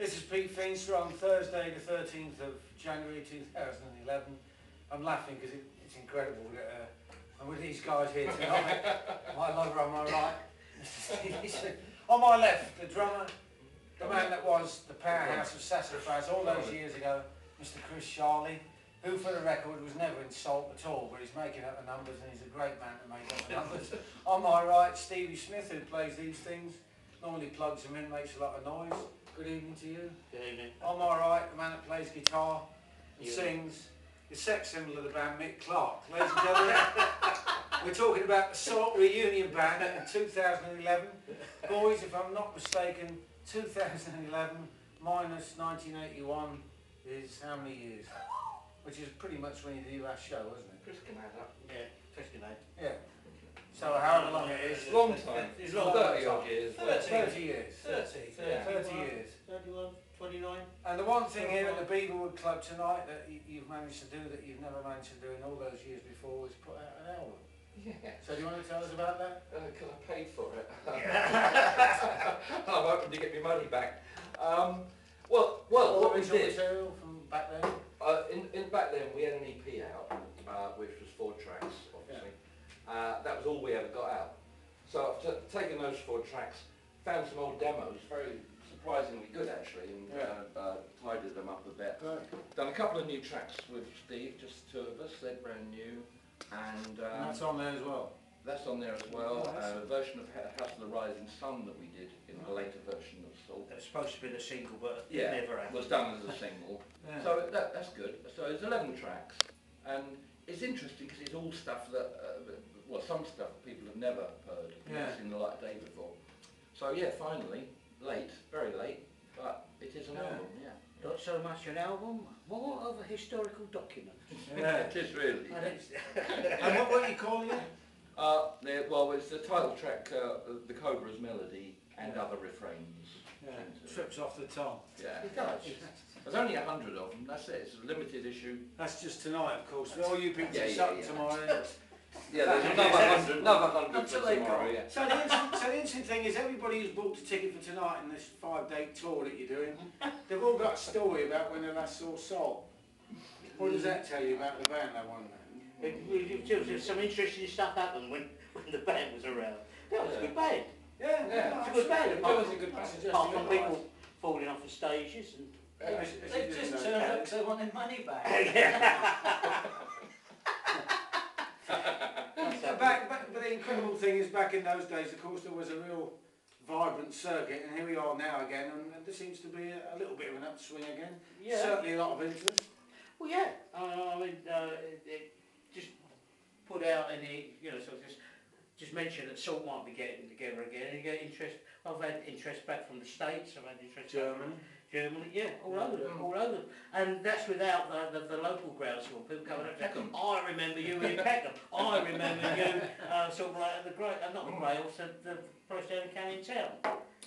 This is Pete Feenstra on Thursday the 13th of January 2011. I'm laughing because it's incredible that I'm with these guys here tonight. My lover on my right. On my left, the drummer, the man that was the powerhouse of sassafras all those years ago, Mr. Chris Charlie, who for the record was never in salt at all, but he's making up the numbers and he's a great man to make up the numbers. On my right, Stevie Smith, who plays these things, normally plugs them in, makes a lot of noise. Good evening to you. Good evening. On my right, the man that plays guitar and sings, the sex symbol of the band, Mick Clark. Ladies and gentlemen, we're talking about the Salt Reunion Band in 2011. Boys, if I'm not mistaken, 2011 minus 1981 is how many years? Which is pretty much when you do your last show, isn't it? Chris can add up. Yeah, Chris can add. Yeah. So however long it is. Long time. It's long 30 odd years. 30 years. 30. Yeah, 30 years. 31, 29. And the one thing here at the Beaverwood Club tonight that you've managed to do that you've never managed to do in all those years before is put out an album. Yeah. So do you want to tell us about that? Because I paid for it. I'm hoping to get my money back. Well, what we original did, material from back then? in back then we had an EP out, which was 4 tracks, obviously. That was all we ever got out. So I've taken those 4 tracks, found some old demos, very surprisingly good actually, and tidied them up a bit. Right. Done a couple of new tracks with Steve, just 2 of us, they're brand new. And that's on there as well? That's on there as well. Oh, A version of House of the Rising Sun that we did in a later version of Salt. It was supposed to be the single, but Yeah, it never happened. was done as a single. Yeah. So that's good. So it's 11 tracks, and it's interesting because it's all stuff that, well, some stuff people have never heard, never seen the light of day before. So yeah, finally, late, very late, but it is an album, yeah. Not so much an album, more of a historical document. Yeah. It is really. And what were you calling it? Well, it's the title track, the Cobra's melody and other refrains. Yeah. Trips off the tongue. Yeah. It does. There's only 100 of them, that's it, it's a limited issue. That's just tonight, of course. All you people Yeah, are yeah, shut yeah. tomorrow. Yeah, there's another 100 Until for they tomorrow, go. yeah. So the interesting thing is everybody who's bought a ticket for tonight in this 5-day tour that you're doing, they've all got a story about when they last saw Salt. What does that tell you about the band, that one? Some interesting stuff happened when the band was around. That was a good band. Yeah, Yeah. It's a good band. It was a good band. Apart from people falling off the stages and... They just turned up because they wanted money back. But the incredible thing is, back in those days, of course, there was a real vibrant circuit, and here we are now again, and there seems to be a little bit of an upswing again. Yeah. Certainly a lot of interest. Well, yeah. I mean, just put out any, so just mention that Salt might be getting together again, and you get interest. I've had interest back from the States. I've had interest Germany, yeah, all over, and that's without the local groundswell. People coming up saying, I remember you in Peckham. I remember you, sort of like not the Grails, the place down in Canning Town.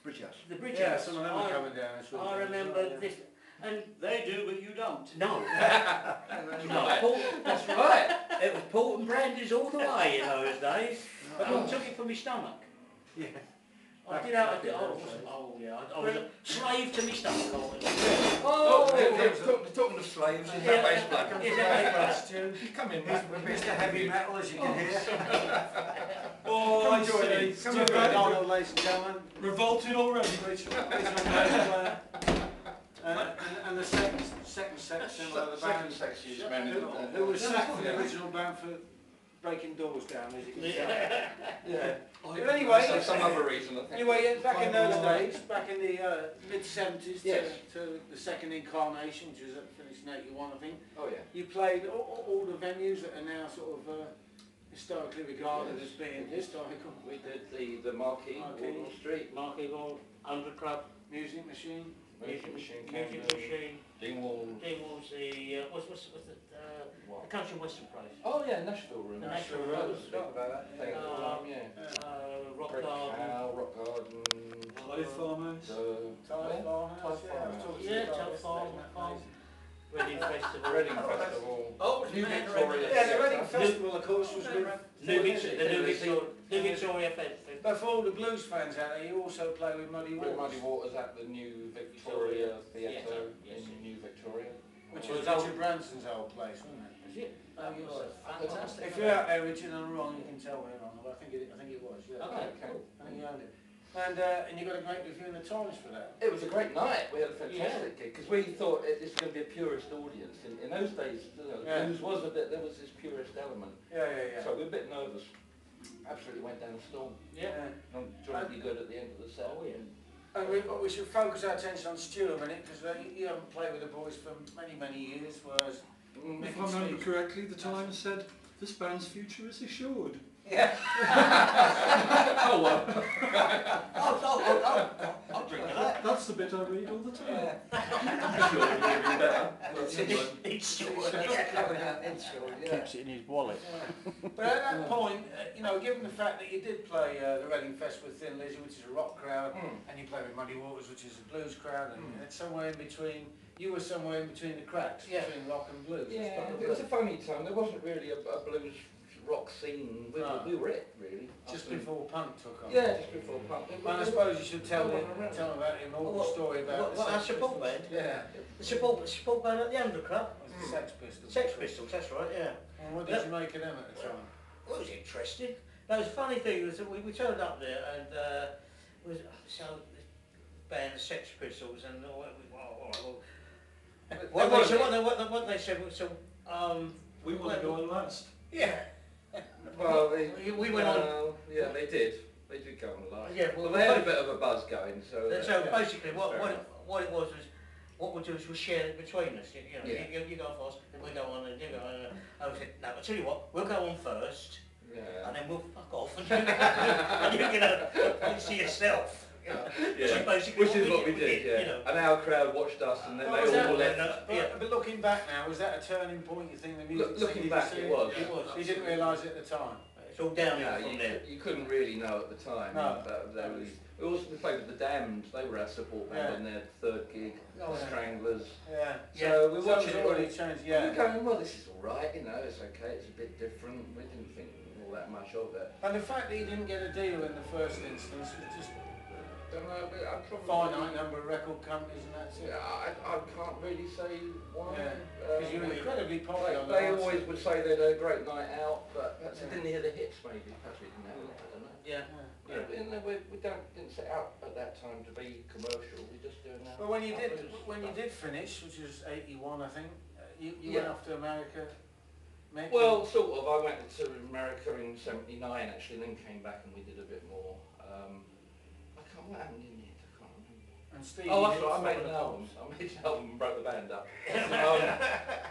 Bridge House. The Bridge Yeah, House. some of them are coming down this week. I remember this. And they do, but you don't. No. No, that's right. It was port and brandies all the way in those days. I took it for my stomach. Yeah. I was a slave to my stomach. Talking of slaves, is that bass black? Is that bass tune? Come in, With Mr. Heavy Metal, as you can hear. Oh, I Come see. and join Donald, ladies and gentlemen. Revolted already. Original bass player. And the second section of the band, who was sacked from the original band for breaking doors down, as you can say. Yeah. But anyway, some other reason, I think. Anyway, back in those days, back in the mid-70s to the second incarnation, which was finished in 81, I think. Oh yeah. You played all the venues that are now sort of historically regarded as being historical. We did the Marquee, Wall Street. Marquee Hall, 100 Club, Music Machine. Music Machine. Dingwalls, the country western place. Oh yeah, Nashville Room. The Nashville Room. Rock Garden. Tide Farmhouse. Tide Farmhouse. Yeah, Tide Farmhouse. Reading Festival. Reading Festival. Oh, New Victoria. Yeah, the Reading Festival, of course, was with New Victoria Festival. But for all the blues fans out there, you also play with Muddy With Waters. Muddy Waters at the New Victoria Theatre Yes. in New Victoria. Which was Richard Branson's old place, wasn't it? Is it? Oh, you was are. fantastic. If you're out there, Richard, and I'm wrong, you can tell we're wrong, but I think it was, yeah. Okay, cool. I think you owned it. And you got a great review in the Times for that. It was a great night. We had a fantastic gig because we thought this was going to be a purist audience. In those days, blues was a bit. There was this purist element. Yeah. So we were a bit nervous. Absolutely went down the storm. Yeah. Jointly good at the end of the set. Oh, yeah. And we should focus our attention on Stu a minute, because you haven't played with the boys for many, many years, whereas... If I remember correctly, the Times said, this band's future is assured. Yeah. Oh well. I'll drink to that. That's the bit I read all the time. It's sure. Keeps it in his wallet. But at that point, given the fact that you did play the Reading Fest with Thin Lizzy, which is a rock crowd, and you played with Muddy Waters, which is a blues crowd, and it's somewhere in between, you were somewhere in between the cracks, between rock and blues. Yeah, it was a funny time. There wasn't really a blues rock scene. We were it, really. Just before punk took off. Yeah, just before punk. And I suppose you should tell them about the immortal story about What, our support band? Yeah. The support band at the Under Club? The Sex Pistols. Sex Pistols, that's right, yeah. And what did you make of them at the time? Well, it was interesting. No, the funny thing was that we turned up there and was so the band, the Sex Pistols, and what they said was We want to go on last. yeah. Well, We went on. Yeah, they did. They did go on live. Yeah, well, they had a bit of a buzz going. So basically, what it was what we'll do is we'll share it between us. You go first, and we go on, and you go on. And I said, no, I'll tell you what, we'll go on first, and then we'll fuck off, and you see yourself. Which is what we did. And our crowd watched us, and then they all left. But looking back now, was that a turning point? You think the music? Looking back, it was. You didn't realise it at the time. It's all downhill from there. You couldn't really know at the time. No. We also played with the Damned. They were our support band on their third gig. Stranglers. Yeah. So we watched it it already changed. Yeah. We were going, well, this is all right. It's okay. It's a bit different. We didn't think all that much of it. And the fact that you didn't get a deal in the first instance was just. Don't know, but I'm probably finite number of record companies and that's it. Yeah, I can't really say why. Because you were incredibly popular. They always would say they had a great night out, but perhaps they didn't hear the hits maybe. Perhaps we didn't have it, I don't know. We didn't set out at that time to be commercial, we just doing that. But when you did finish, which was 81 I think, you went off to America. Well, sort of. I went to America in '79 actually, and then came back and we did a bit more. What happened in the end? I can't remember. And Steve, that's right, I made an album. I made an album and broke the band up.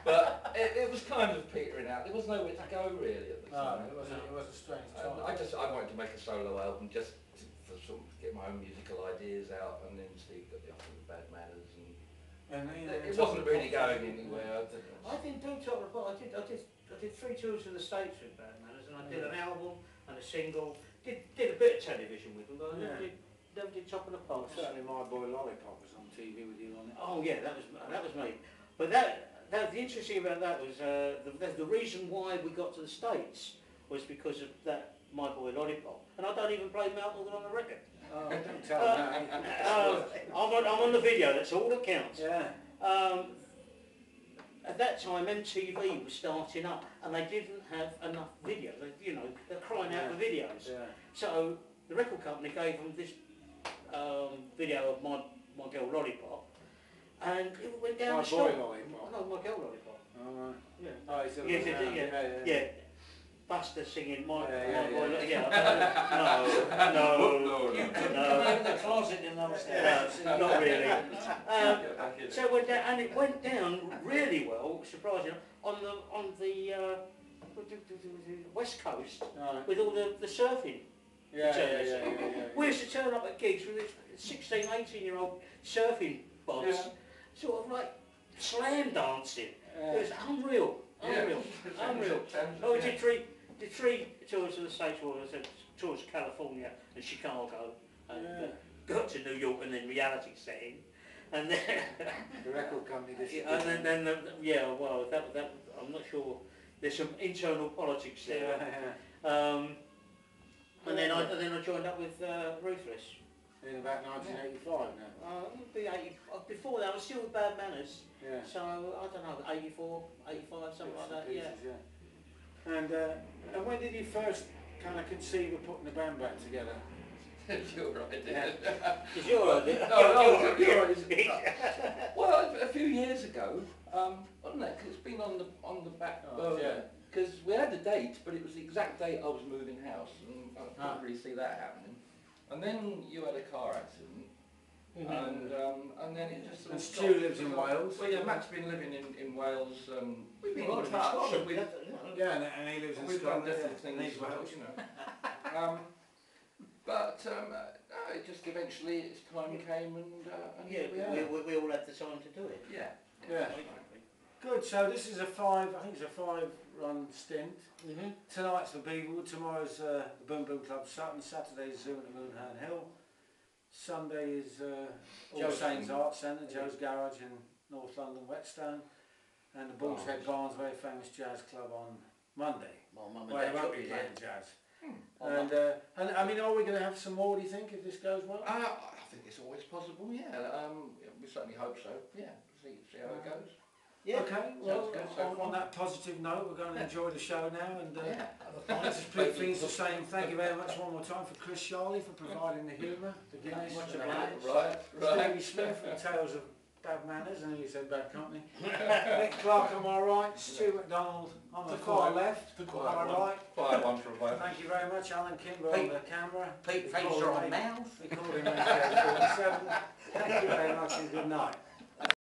But it was kind of petering out. There was nowhere to go really at the time. No, it was a strange time. I wanted to make a solo album just to sort of get my own musical ideas out, and then Steve got the offer with Bad Manners, and it wasn't really going anywhere. I didn't do Top of the Pop. I did 3 tours of the States with Bad Manners, and I did an album and a single. Did a bit of television with them, but I never did Top of the Pops. Certainly My Boy Lollipop was on TV with you on it. Oh yeah, that was me. But the interesting about that was the reason why we got to the States was because of that My Boy Lollipop, and I don't even play Mount Morgan on the record. Oh, don't tell me that. I'm on the video. That's all that counts. Yeah. At that time, MTV was starting up, and they didn't have enough video. They're crying out for videos. Yeah. So the record company gave them this video of my girl Lollipop, and it went down My the store. Boy Lollipop? No, My Girl Lollipop. Oh, right. Yeah. Oh, he's still Yeah. Buster singing My Boy Lollipop. Yeah. No. In the closet in upstairs. Not really. So it went down, and it went down really well, surprisingly, on the West Coast with all the surfing. We used to turn up at gigs with this 16, 18-year-old surfing bods, sort of like slam dancing. It was unreal. Oh, we did three tours of the States. Well, I said tours to California and Chicago, and got to New York, and then reality setting, and then the record company. And then well, that I'm not sure. There's some internal politics there. And then I joined up with Ruthless. In about 1985 now. It'd be 80, before that I was still with Bad Manners. Yeah. So I don't know, 84, 85, something like that. Pieces, yeah. And when did you first kind of conceive of putting the band back together? It's your idea. Is your idea? No, your idea. Well, a few years ago, wasn't it? 'Cause it's been on the back burner. Because we had a date, but it was the exact date I was moving house, and I couldn't really see that happening. And then you had a car accident, and then it just. And Stu lives in Wales. Well, yeah, Matt's been living in Wales. We've been Well, in touch. Scotland. And he lives in We've done Scotland. different Yeah. things And he's as well, Welsh. you know. But no, it just eventually its time came, and Yeah, here we are. we all had the time to do it. Yeah. Yeah. Good, so this is I think it's a 5-run stint. Tonight's for Beaverwood, tomorrow's the Beaverwood Club Sutton, Saturday's Zoo at the Moonhand Hill, Sunday is All Joe's Saints Art Centre, Joe's Garage in North London, Whetstone, and the Bull's Head Barnes, very famous jazz club on Monday. Well, Mum and Well, Dad they won't took be me playing there. jazz. And I mean, are we going to have some more, do you think, if this goes well? I think it's always possible. Yeah. We certainly hope so. Yeah. See how it goes. Yeah. Okay, well, Sounds good so on far. that positive note, we're going to enjoy the show now, and Yeah. this is Pete Feenstra saying thank you very much one more time for Chris Charley for providing the humour, the Guinness, Much and the obliged. Heinz. Right. Stevie Smith and Tales of Bad Manners, and you said Bad Company. Nick Clark on my right, Stu McDonald on the far left, The on quiet my one. right. Quiet one for a while. Thank you very much, Alan Kimber on Pete- the camera. Pete Recording Feenstra on rate- mouth. Recording rate 47. Thank you very much and good night.